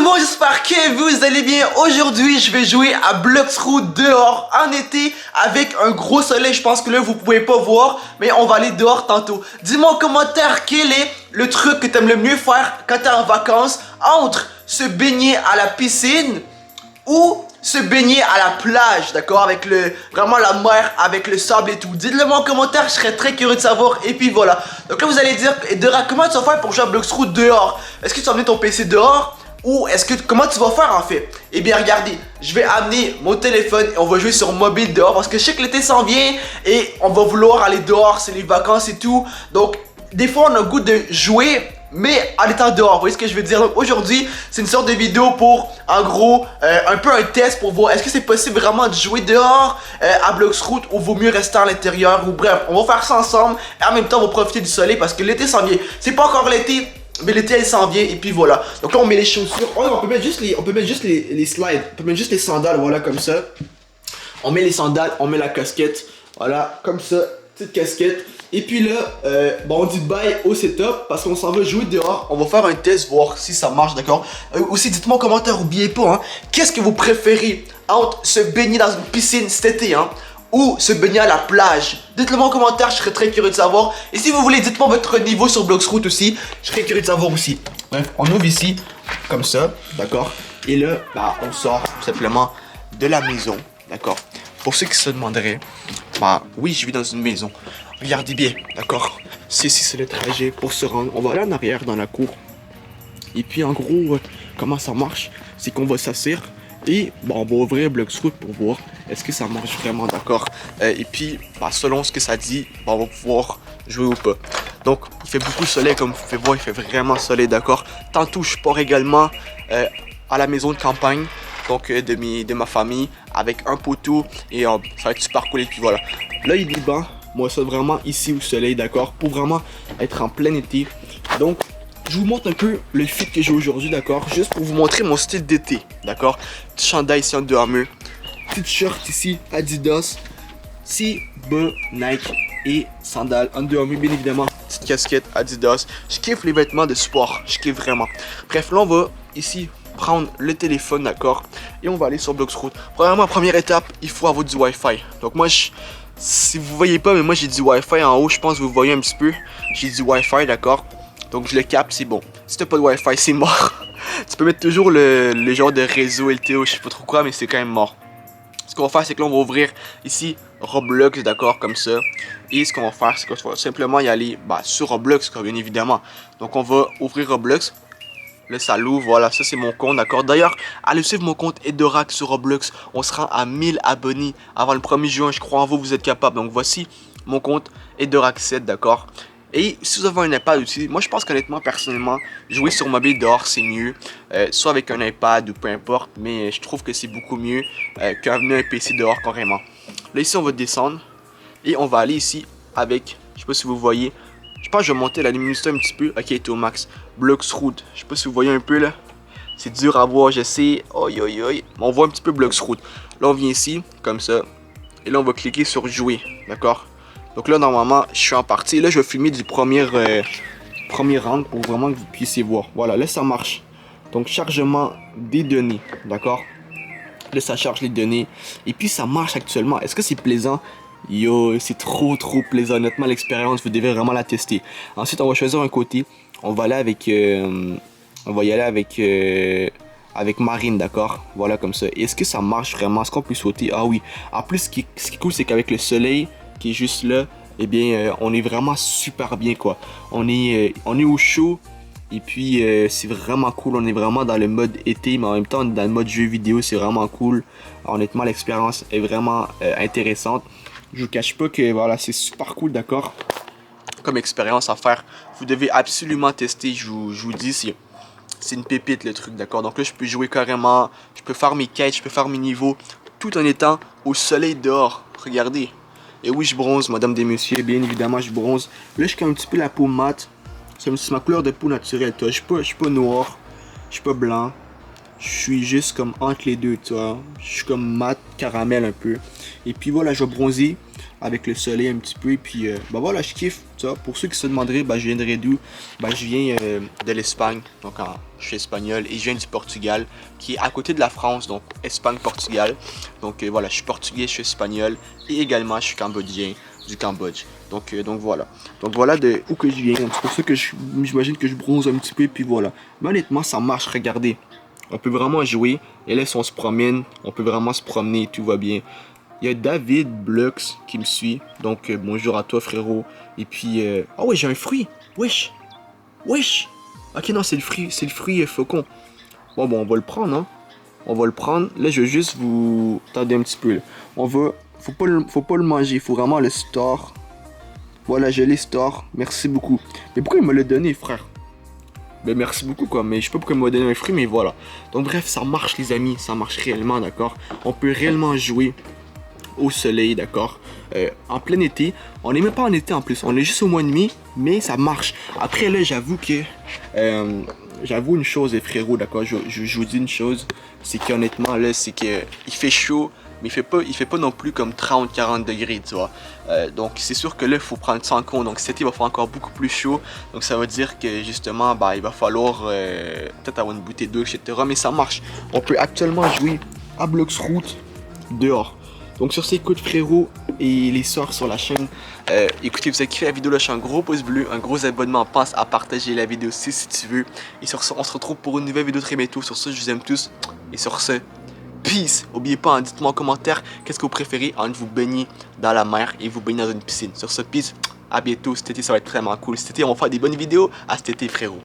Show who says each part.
Speaker 1: monde, j'espère que vous allez bien. Aujourd'hui, je vais jouer à Bloxroot dehors en été avec un gros soleil. Je pense que là, vous pouvez pas voir, mais on va aller dehors tantôt. Dis-moi en commentaire quel est le truc que tu aimes le mieux faire quand tu es en vacances entre se baigner à la piscine ou se baigner à la plage, d'accord, avec vraiment la mer, avec le sable et tout. Dites-le moi en commentaire, je serais très curieux de savoir. Et puis voilà. Donc là, vous allez dire, Dora, comment tu vas faire pour jouer à Bloxroot dehors? Est-ce que tu vas amener ton PC dehors? Ou est-ce que, comment tu vas faire en fait? Eh bien regardez, je vais amener mon téléphone et on va jouer sur mobile dehors parce que je sais que l'été s'en vient et on va vouloir aller dehors, c'est les vacances et tout. Donc des fois on a le goût de jouer mais en étant dehors, vous voyez ce que je veux dire? Donc aujourd'hui, c'est une sorte de vidéo pour, en gros, un peu un test pour voir est-ce que c'est possible vraiment de jouer dehors à Bloxroot ou vaut mieux rester à l'intérieur ou bref, on va faire ça ensemble et en même temps on va profiter du soleil parce que l'été s'en vient. C'est pas encore l'été, mais l'été elle s'en vient et puis voilà. Donc là on met les chaussures. Oh, on peut mettre juste les slides. On peut mettre juste les sandales, voilà comme ça. On met les sandales, on met la casquette. Voilà, comme ça, petite casquette. Et puis là, bon, on dit bye au setup parce qu'on s'en va jouer dehors. On va faire un test, voir si ça marche, d'accord. Aussi, dites-moi en commentaire, n'oubliez pas, hein, qu'est-ce que vous préférez entre se baigner dans une piscine cet été, hein, ou se baigner à la plage? Dites-le moi en commentaire, je serais très curieux de savoir. Et si vous voulez, dites-moi votre niveau sur Bloxroot aussi, je serais curieux de savoir aussi. Bref, on ouvre ici, comme ça, d'accord. Et là, bah, on sort tout simplement de la maison, d'accord. Pour ceux qui se demanderaient, bah oui, je vis dans une maison. Regardez bien, d'accord. C'est le trajet pour se rendre. On va aller en arrière dans la cour. Et puis en gros, comment ça marche, c'est qu'on va s'asseoir et bon, on va ouvrir Bloxroot pour voir est-ce que ça marche vraiment, d'accord. Et puis, bah, selon ce que ça dit, bah, on va pouvoir jouer ou pas. Donc, il fait beaucoup de soleil, comme vous pouvez voir, il fait vraiment soleil, d'accord. Tantôt, je pars également à la maison de campagne. Donc de ma famille avec un poteau et ça va être super cool et puis voilà. Là il est banc, moi ça vraiment ici au soleil, d'accord, pour vraiment être en plein été. Donc je vous montre un peu le fit que j'ai aujourd'hui, d'accord, juste pour vous montrer mon style d'été, d'accord. Petit chandail ici Under Armour, petit shirt ici Adidas, si bas Nike et sandales Under Armour bien évidemment, petite casquette Adidas. Je kiffe les vêtements de sport, je kiffe vraiment. Bref, là on va ici prendre le téléphone, d'accord, et on va aller sur Bloxroot. Premièrement, première étape, il faut avoir du Wi-Fi. Donc moi, si vous voyez pas, mais moi j'ai du Wi-Fi en haut, je pense que vous voyez un petit peu. J'ai du Wi-Fi, d'accord. Donc je le capte, c'est bon. Si t'as pas de Wi-Fi, c'est mort. Tu peux mettre toujours le genre de réseau LTO, je sais pas trop quoi, mais c'est quand même mort. Ce qu'on va faire, c'est que là, on va ouvrir ici Roblox, d'accord, comme ça. Et ce qu'on va faire, c'est qu'on va simplement y aller sur Roblox, bien évidemment. Donc on va ouvrir Roblox. Là, ça l'ouvre, voilà, ça c'est mon compte, d'accord. D'ailleurs, allez suivre mon compte Edorak sur Roblox. On se rend à 1000 abonnés avant le 1er juin. Je crois en vous, vous êtes capable. Donc voici mon compte Edorak7, d'accord. Et si vous avez un iPad aussi, moi je pense qu'honnêtement, personnellement, jouer sur mobile dehors c'est mieux. Soit avec un iPad ou peu importe, mais je trouve que c'est beaucoup mieux qu'amener un PC dehors carrément. Là ici on va descendre et on va aller ici avec, je sais pas si vous voyez, je pense que je vais monter la luminosité un petit peu. Ok, il est au max. Bloxroot. Je sais pas si vous voyez un peu là. C'est dur à voir, je sais. Oi, oi, oi. On voit un petit peu Bloxroot. Là, on vient ici, comme ça. Et là, on va cliquer sur jouer. D'accord? Donc là, normalement, je suis en partie. Là, je vais filmer du premier rang pour vraiment que vous puissiez voir. Voilà, là, ça marche. Donc, chargement des données. D'accord? Là, ça charge les données. Et puis, ça marche actuellement. Est-ce que c'est plaisant? Yo, c'est trop plaisant, honnêtement l'expérience, vous devez vraiment la tester. Ensuite, on va choisir un côté, on va aller avec, avec Marine, d'accord. Voilà comme ça. Est-ce que ça marche vraiment? Est-ce qu'on peut sauter? Ah oui. En plus, ce qui est cool, c'est qu'avec le soleil qui est juste là, eh bien, on est vraiment super bien, quoi. On est au chaud. Et puis c'est vraiment cool, on est vraiment dans le mode été, mais en même temps on est dans le mode jeu vidéo, c'est vraiment cool. Honnêtement l'expérience est vraiment intéressante. Je vous cache pas que voilà, c'est super cool, d'accord. Comme expérience à faire, vous devez absolument tester, je vous dis, c'est une pépite le truc, d'accord. Donc là je peux jouer carrément, je peux faire mes quêtes, je peux faire mes niveaux, tout en étant au soleil dehors, regardez. Et oui je bronze, madame des messieurs, bien évidemment je bronze. Là je suis un petit peu la peau mate. C'est ma couleur de peau naturelle, toi. Je suis pas noir, je suis pas blanc. Je suis juste comme entre les deux, tu vois. Je suis comme mat, caramel un peu. Et puis voilà, je vais bronzer. avec le soleil un petit peu. Et puis, bah voilà, je kiffe ça. Pour ceux qui se demanderaient, bah, je viendrai d'où? Bah, je viens de l'Espagne, donc je suis espagnol, et je viens du Portugal, qui est à côté de la France, donc Espagne-Portugal. Donc voilà, je suis portugais, je suis espagnol, et également je suis cambodgien du Cambodge. Donc voilà. Donc voilà de où que je viens. C'est pour ça que j'imagine que je bronze un petit peu, et puis voilà. Mais honnêtement, ça marche, regardez. On peut vraiment jouer, et là si on se promène, on peut vraiment se promener, tout va bien. Il y a David Blux qui me suit, donc bonjour à toi frérot. Et puis, oh ouais, j'ai un fruit, wesh, wesh. Ok non, c'est le fruit faucon. Bon, on va le prendre, hein. On va le prendre. Là, je vais juste vous... Attendez un petit peu, là. Faut pas le manger, il faut vraiment le store. Voilà, je l'ai store, merci beaucoup. Mais pourquoi il me l'a donné, frère? Ben merci beaucoup quoi, mais je sais pas pourquoi il m'a donné un fruit, mais voilà. Donc bref, ça marche les amis, ça marche réellement, d'accord. On peut réellement jouer au soleil, d'accord. En plein été, on n'est même pas en été en plus, on est juste au mois de mai, mais ça marche. Après là, j'avoue que, j'avoue une chose les frérots, d'accord, je vous dis une chose, c'est qu'honnêtement là, c'est que il fait chaud, mais il fait pas non plus comme 30-40 degrés, tu vois. Donc c'est sûr que là, il faut prendre ça en compte. Donc cet été, il va faire encore beaucoup plus chaud. Donc ça veut dire que justement, bah, il va falloir peut-être avoir une bouteille d'eau, etc. Mais ça marche. On peut actuellement jouer à Bloxroute dehors. Donc sur ces coups de frérot et les sœurs sur la chaîne, écoutez, vous avez kiffé la vidéo, lâchez un gros pouce bleu, un gros abonnement, pense à partager la vidéo si tu veux. Et sur ce, on se retrouve pour une nouvelle vidéo très bientôt. Sur ce, je vous aime tous. Et sur ce, peace. N'oubliez pas, dites-moi en commentaire qu'est-ce que vous préférez entre vous baigner dans la mer et vous baigner dans une piscine. Sur ce, peace, à bientôt. Cet été, ça va être vraiment cool. Cet été, on va faire des bonnes vidéos. À cet été, frérot.